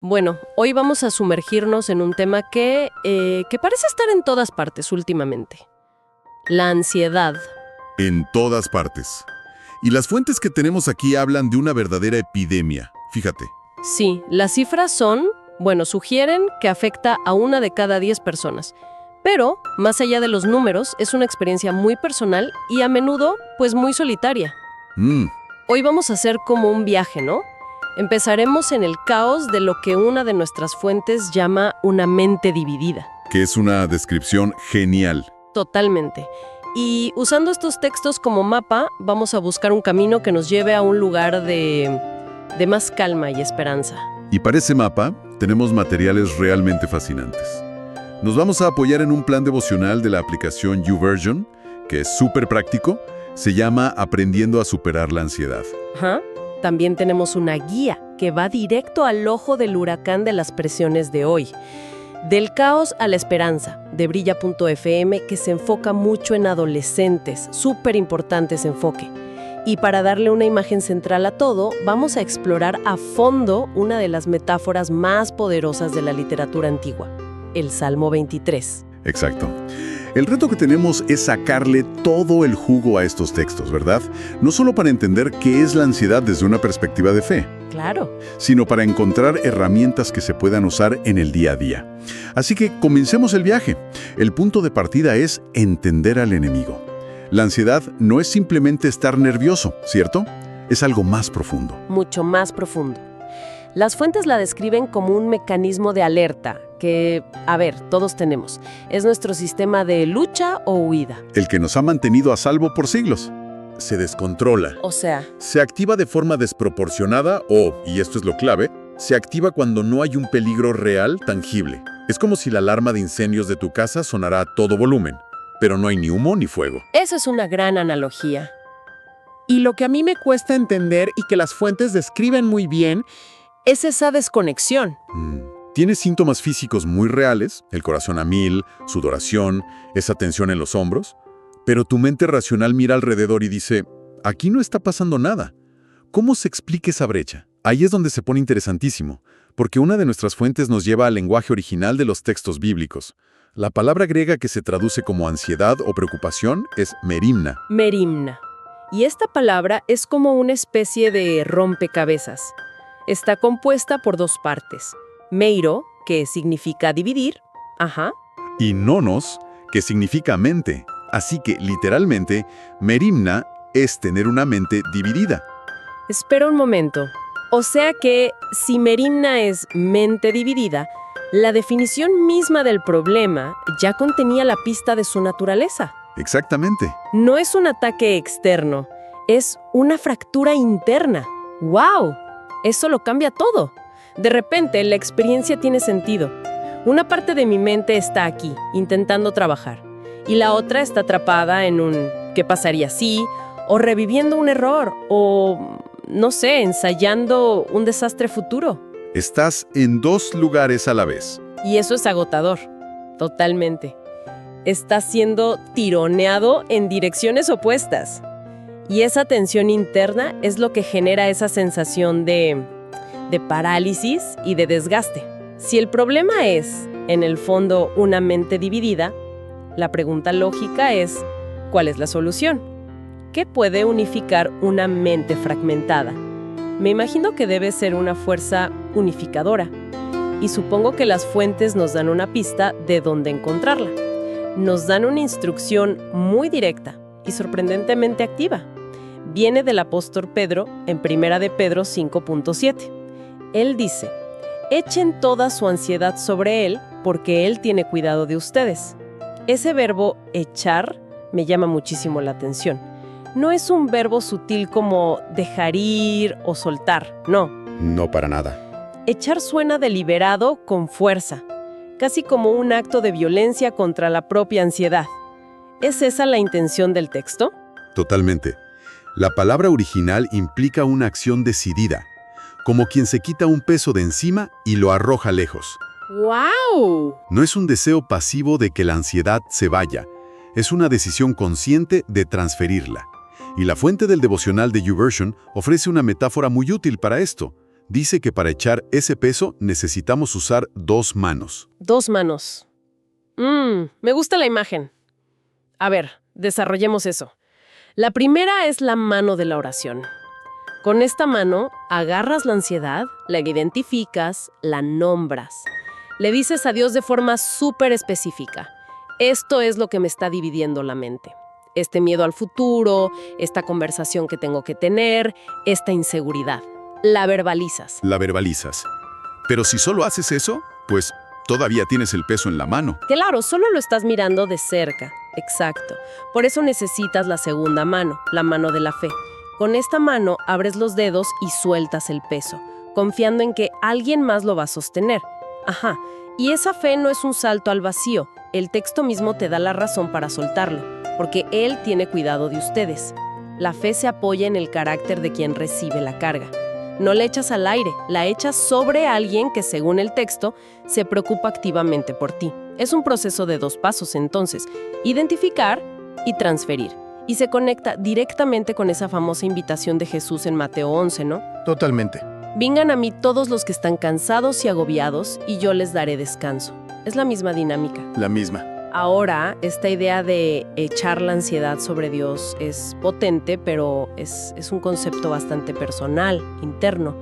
Bueno, hoy vamos a sumergirnos en un tema que parece estar en todas partes últimamente. La ansiedad. En todas partes. Y las fuentes que tenemos aquí hablan de una verdadera epidemia. Fíjate. Sí, las cifras sugieren que afecta a 1 de cada 10 personas. Pero, más allá de los números, es una experiencia muy personal y a menudo, pues muy solitaria. Hoy vamos a hacer como un viaje, ¿no? Empezaremos en el caos de lo que una de nuestras fuentes llama una mente dividida. Que es una descripción genial. Totalmente. Y usando estos textos como mapa, vamos a buscar un camino que nos lleve a un lugar de más calma y esperanza. Y para ese mapa, tenemos materiales realmente fascinantes. Nos vamos a apoyar en un plan devocional de la aplicación YouVersion, que es súper práctico. Se llama Aprendiendo a superar la ansiedad. Ajá. También tenemos una guía que va directo al ojo del huracán de las presiones de hoy. Del caos a la esperanza, de Brilla.fm, que se enfoca mucho en adolescentes, súper importante ese enfoque. Y para darle una imagen central a todo, vamos a explorar a fondo una de las metáforas más poderosas de la literatura antigua, el Salmo 23. Exacto. El reto que tenemos es sacarle todo el jugo a estos textos, ¿verdad? No solo para entender qué es la ansiedad desde una perspectiva de fe. Claro. Sino para encontrar herramientas que se puedan usar en el día a día. Así que comencemos el viaje. El punto de partida es entender al enemigo. La ansiedad no es simplemente estar nervioso, ¿cierto? Es algo más profundo. Mucho más profundo. Las fuentes la describen como un mecanismo de alerta que, todos tenemos. Es nuestro sistema de lucha o huida. El que nos ha mantenido a salvo por siglos. Se descontrola. O sea, se activa de forma desproporcionada o, y esto es lo clave, se activa cuando no hay un peligro real tangible. Es como si la alarma de incendios de tu casa sonara a todo volumen, pero no hay ni humo ni fuego. Eso es una gran analogía. Y lo que a mí me cuesta entender y que las fuentes describen muy bien es esa desconexión. Tienes síntomas físicos muy reales, el corazón a 1000, sudoración, esa tensión en los hombros, pero tu mente racional mira alrededor y dice, aquí no está pasando nada. ¿Cómo se explica esa brecha? Ahí es donde se pone interesantísimo, porque una de nuestras fuentes nos lleva al lenguaje original de los textos bíblicos. La palabra griega que se traduce como ansiedad o preocupación es merimna. Merimna. Y esta palabra es como una especie de rompecabezas. Está compuesta por 2 partes. Meiro, que significa dividir, y nonos, que significa mente. Así que, literalmente, merimna es tener una mente dividida. Espera un momento. O sea que, si merimna es mente dividida, la definición misma del problema ya contenía la pista de su naturaleza. Exactamente. No es un ataque externo, es una fractura interna. ¡Wow! Eso lo cambia todo. De repente, la experiencia tiene sentido. Una parte de mi mente está aquí, intentando trabajar, y la otra está atrapada en un ¿qué pasaría si? O reviviendo un error, o, no sé, ensayando un desastre futuro. Estás en 2 lugares a la vez. Y eso es agotador, totalmente. Estás siendo tironeado en direcciones opuestas. Y esa tensión interna es lo que genera esa sensación de parálisis y de desgaste. Si el problema es, en el fondo, una mente dividida, la pregunta lógica es, ¿cuál es la solución? ¿Qué puede unificar una mente fragmentada? Me imagino que debe ser una fuerza unificadora. Y supongo que las fuentes nos dan una pista de dónde encontrarla. Nos dan una instrucción muy directa y sorprendentemente activa. Viene del apóstol Pedro en 1 de Pedro 5.7. Él dice, echen toda su ansiedad sobre él porque él tiene cuidado de ustedes. Ese verbo echar me llama muchísimo la atención. No es un verbo sutil como dejar ir o soltar, no. No para nada. Echar suena deliberado con fuerza, casi como un acto de violencia contra la propia ansiedad. ¿Es esa la intención del texto? Totalmente. La palabra original implica una acción decidida, como quien se quita un peso de encima y lo arroja lejos. ¡Wow! No es un deseo pasivo de que la ansiedad se vaya, es una decisión consciente de transferirla. Y la fuente del devocional de YouVersion ofrece una metáfora muy útil para esto. Dice que para echar ese peso necesitamos usar 2 manos. 2 manos. Me gusta la imagen. A ver, desarrollemos eso. La primera es la mano de la oración. Con esta mano agarras la ansiedad, la identificas, la nombras. Le dices a Dios de forma súper específica. Esto es lo que me está dividiendo la mente. Este miedo al futuro, esta conversación que tengo que tener, esta inseguridad. La verbalizas. La verbalizas. Pero si solo haces eso, pues todavía tienes el peso en la mano. Claro, solo lo estás mirando de cerca. Exacto. Por eso necesitas la segunda mano, la mano de la fe. Con esta mano abres los dedos y sueltas el peso, confiando en que alguien más lo va a sostener. Ajá. Y esa fe no es un salto al vacío. El texto mismo te da la razón para soltarlo, porque Él tiene cuidado de ustedes. La fe se apoya en el carácter de quien recibe la carga. No la echas al aire, la echas sobre alguien que, según el texto, se preocupa activamente por ti. Es un proceso de 2 pasos, entonces: identificar y transferir. Y se conecta directamente con esa famosa invitación de Jesús en Mateo 11, ¿no? Totalmente. Vengan a mí todos los que están cansados y agobiados, y yo les daré descanso. Es la misma dinámica. La misma. Ahora, esta idea de echar la ansiedad sobre Dios es potente, pero es un concepto bastante personal, interno.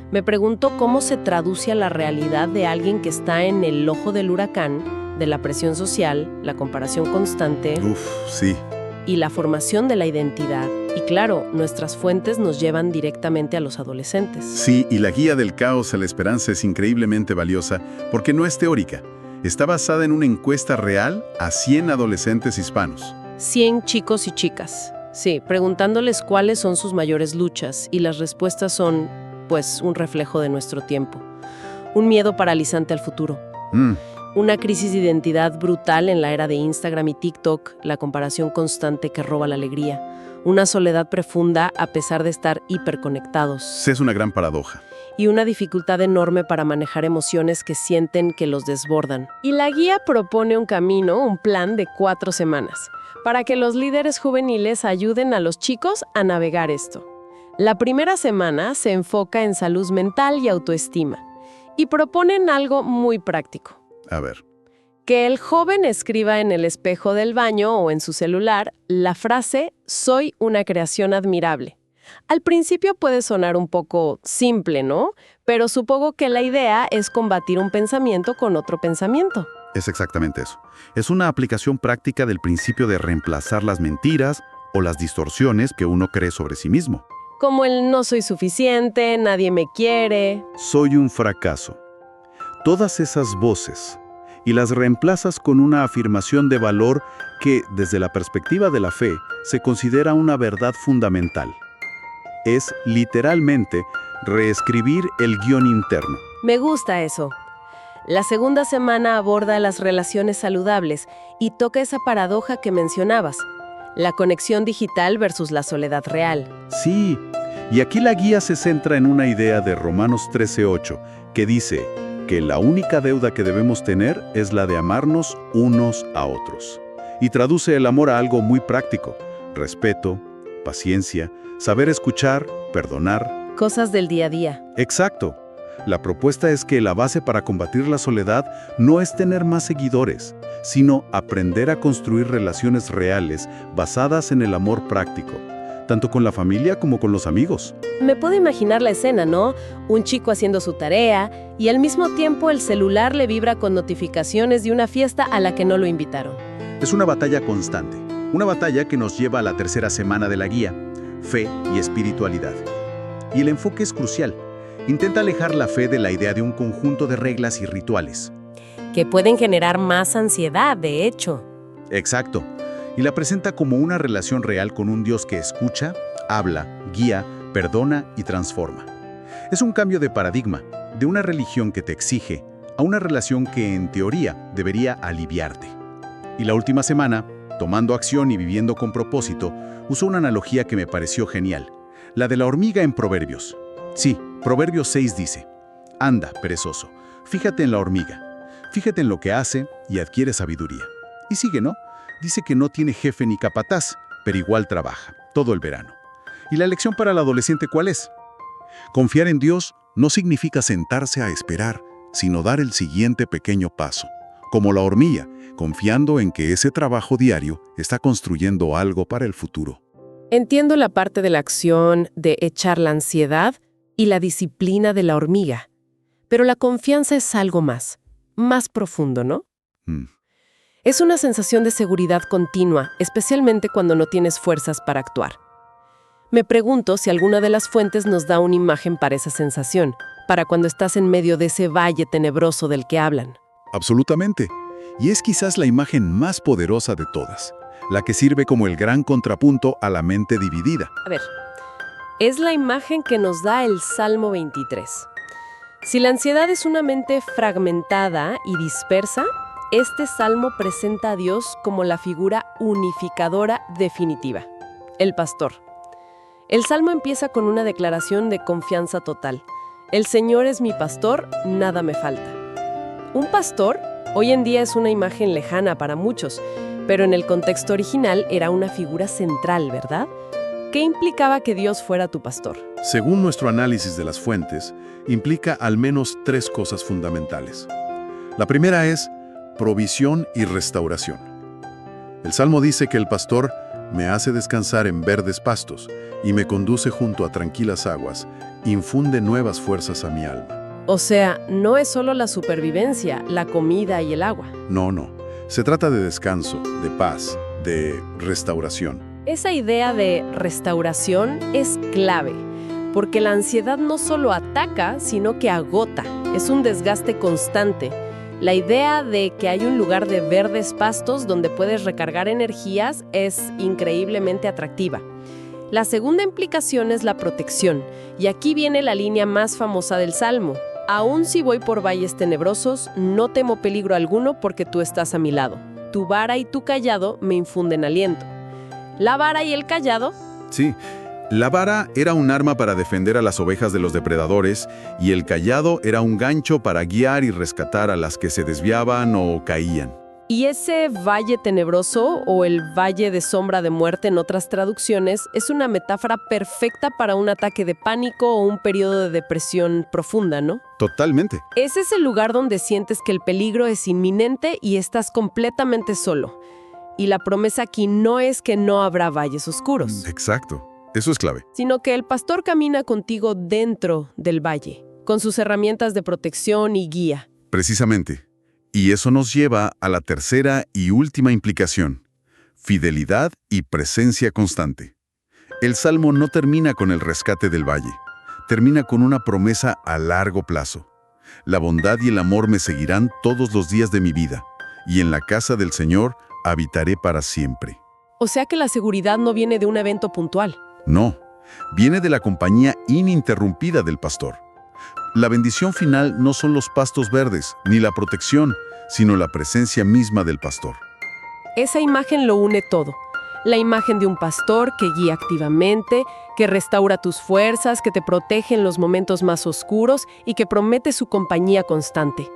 Me pregunto cómo se traduce a la realidad de alguien que está en el ojo del huracán, de la presión social, la comparación constante Sí. y la formación de la identidad. Y claro, nuestras fuentes nos llevan directamente a los adolescentes. Sí, y la guía del caos a la esperanza es increíblemente valiosa porque no es teórica. Está basada en una encuesta real a 100 adolescentes hispanos. 100 chicos y chicas. Sí, preguntándoles cuáles son sus mayores luchas, y las respuestas son, pues, un reflejo de nuestro tiempo. Un miedo paralizante al futuro. Una crisis de identidad brutal en la era de Instagram y TikTok, la comparación constante que roba la alegría. Una soledad profunda a pesar de estar hiperconectados. Es una gran paradoja. Y una dificultad enorme para manejar emociones que sienten que los desbordan. Y la guía propone un camino, un plan de 4 semanas, para que los líderes juveniles ayuden a los chicos a navegar esto. La primera semana se enfoca en salud mental y autoestima, y proponen algo muy práctico. A ver. Que el joven escriba en el espejo del baño o en su celular la frase «Soy una creación admirable». Al principio puede sonar un poco simple, ¿no? Pero supongo que la idea es combatir un pensamiento con otro pensamiento. Es exactamente eso. Es una aplicación práctica del principio de reemplazar las mentiras o las distorsiones que uno cree sobre sí mismo. Como el no soy suficiente, nadie me quiere. Soy un fracaso. Todas esas voces, y las reemplazas con una afirmación de valor que, desde la perspectiva de la fe, se considera una verdad fundamental. Es, literalmente, reescribir el guión interno. Me gusta eso. La segunda semana aborda las relaciones saludables y toca esa paradoja que mencionabas, la conexión digital versus la soledad real. Sí, y aquí la guía se centra en una idea de Romanos 13:8, que dice que la única deuda que debemos tener es la de amarnos unos a otros. Y traduce el amor a algo muy práctico: respeto, paciencia, saber escuchar, perdonar. Cosas del día a día. Exacto. La propuesta es que la base para combatir la soledad no es tener más seguidores, sino aprender a construir relaciones reales basadas en el amor práctico, tanto con la familia como con los amigos. Me puedo imaginar la escena, ¿no? Un chico haciendo su tarea y al mismo tiempo el celular le vibra con notificaciones de una fiesta a la que no lo invitaron. Es una batalla constante, una batalla que nos lleva a la tercera semana de la guía: fe y espiritualidad. Y el enfoque es crucial. Intenta alejar la fe de la idea de un conjunto de reglas y rituales. Que pueden generar más ansiedad, de hecho. Exacto. Y la presenta como una relación real con un Dios que escucha, habla, guía, perdona y transforma. Es un cambio de paradigma, de una religión que te exige a una relación que, en teoría, debería aliviarte. Y la última semana, tomando acción y viviendo con propósito, usó una analogía que me pareció genial, la de la hormiga en Proverbios. Sí, Proverbios 6 dice: anda, perezoso, fíjate en la hormiga, fíjate en lo que hace y adquiere sabiduría. Y sigue, ¿no? Dice que no tiene jefe ni capataz, pero igual trabaja, todo el verano. ¿Y la lección para el adolescente cuál es? Confiar en Dios no significa sentarse a esperar, sino dar el siguiente pequeño paso, como la hormiga, confiando en que ese trabajo diario está construyendo algo para el futuro. Entiendo la parte de la acción de echar la ansiedad y la disciplina de la hormiga, pero la confianza es algo más profundo, ¿no? Es una sensación de seguridad continua, especialmente cuando no tienes fuerzas para actuar. Me pregunto si alguna de las fuentes nos da una imagen para esa sensación, para cuando estás en medio de ese valle tenebroso del que hablan. Absolutamente. Y es quizás la imagen más poderosa de todas, la que sirve como el gran contrapunto a la mente dividida. A ver, es la imagen que nos da el Salmo 23. Si la ansiedad es una mente fragmentada y dispersa, este salmo presenta a Dios como la figura unificadora definitiva, el pastor. El salmo empieza con una declaración de confianza total. El Señor es mi pastor, nada me falta. Un pastor hoy en día es una imagen lejana para muchos, pero en el contexto original era una figura central, ¿verdad? ¿Qué implicaba que Dios fuera tu pastor? Según nuestro análisis de las fuentes, implica al menos 3 cosas fundamentales. La primera es provisión y restauración. El Salmo dice que el pastor me hace descansar en verdes pastos y me conduce junto a tranquilas aguas, infunde nuevas fuerzas a mi alma. O sea, no es solo la supervivencia, la comida y el agua. No. Se trata de descanso, de paz, de restauración. Esa idea de restauración es clave, porque la ansiedad no solo ataca, sino que agota. Es un desgaste constante. La idea de que hay un lugar de verdes pastos donde puedes recargar energías es increíblemente atractiva. La segunda implicación es la protección, y aquí viene la línea más famosa del Salmo. Aun si voy por valles tenebrosos, no temo peligro alguno porque tú estás a mi lado. Tu vara y tu cayado me infunden aliento. La vara y el cayado. Sí, la vara era un arma para defender a las ovejas de los depredadores y el cayado era un gancho para guiar y rescatar a las que se desviaban o caían. Y ese valle tenebroso, o el valle de sombra de muerte en otras traducciones, es una metáfora perfecta para un ataque de pánico o un periodo de depresión profunda, ¿no? Totalmente. Ese es el lugar donde sientes que el peligro es inminente y estás completamente solo. Y la promesa aquí no es que no habrá valles oscuros, Exacto. Eso es clave. sino que el pastor camina contigo dentro del valle, con sus herramientas de protección y guía. Precisamente. Y eso nos lleva a la tercera y última implicación: fidelidad y presencia constante. El Salmo no termina con el rescate del valle, termina con una promesa a largo plazo. La bondad y el amor me seguirán todos los días de mi vida, y en la casa del Señor habitaré para siempre. O sea que la seguridad no viene de un evento puntual. No, viene de la compañía ininterrumpida del pastor. La bendición final no son los pastos verdes, ni la protección, sino la presencia misma del pastor. Esa imagen lo une todo. La imagen de un pastor que guía activamente, que restaura tus fuerzas, que te protege en los momentos más oscuros y que promete su compañía constante.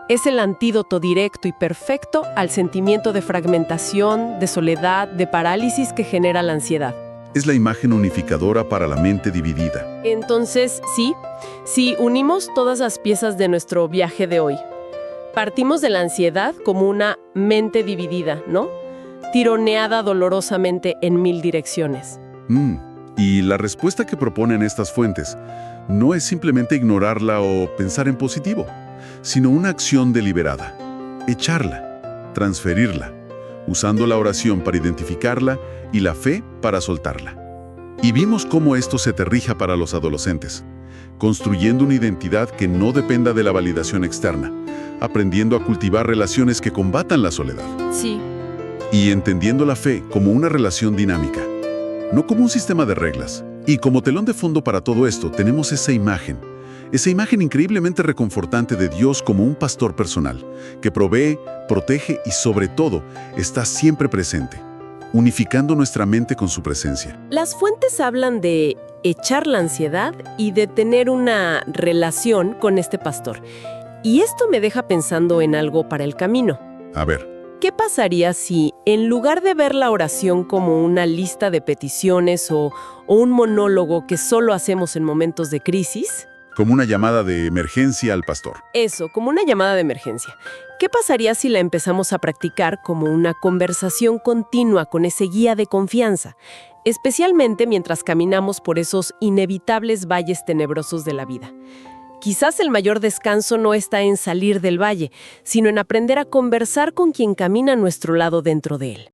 Es el antídoto directo y perfecto al sentimiento de fragmentación, de soledad, de parálisis que genera la ansiedad. Es la imagen unificadora para la mente dividida. Entonces, sí, unimos todas las piezas de nuestro viaje de hoy. Partimos de la ansiedad como una mente dividida, ¿no? Tironeada dolorosamente en 1000 direcciones. Y la respuesta que proponen estas fuentes no es simplemente ignorarla o pensar en positivo, sino una acción deliberada. Echarla, transferirla, usando la oración para identificarla y la fe para soltarla. Y vimos cómo esto se aterrija para los adolescentes, construyendo una identidad que no dependa de la validación externa, aprendiendo a cultivar relaciones que combatan la soledad. Sí. Y entendiendo la fe como una relación dinámica, no como un sistema de reglas. Y como telón de fondo para todo esto tenemos esa imagen increíblemente reconfortante de Dios como un pastor personal, que provee, protege y sobre todo está siempre presente, unificando nuestra mente con su presencia. Las fuentes hablan de echar la ansiedad y de tener una relación con este pastor. Y esto me deja pensando en algo para el camino. A ver. ¿Qué pasaría si, en lugar de ver la oración como una lista de peticiones o un monólogo que solo hacemos en momentos de crisis, Como una llamada de emergencia al pastor. Eso, como una llamada de emergencia. ¿Qué pasaría si la empezamos a practicar como una conversación continua con ese guía de confianza? Especialmente mientras caminamos por esos inevitables valles tenebrosos de la vida. Quizás el mayor descanso no está en salir del valle, sino en aprender a conversar con quien camina a nuestro lado dentro de él.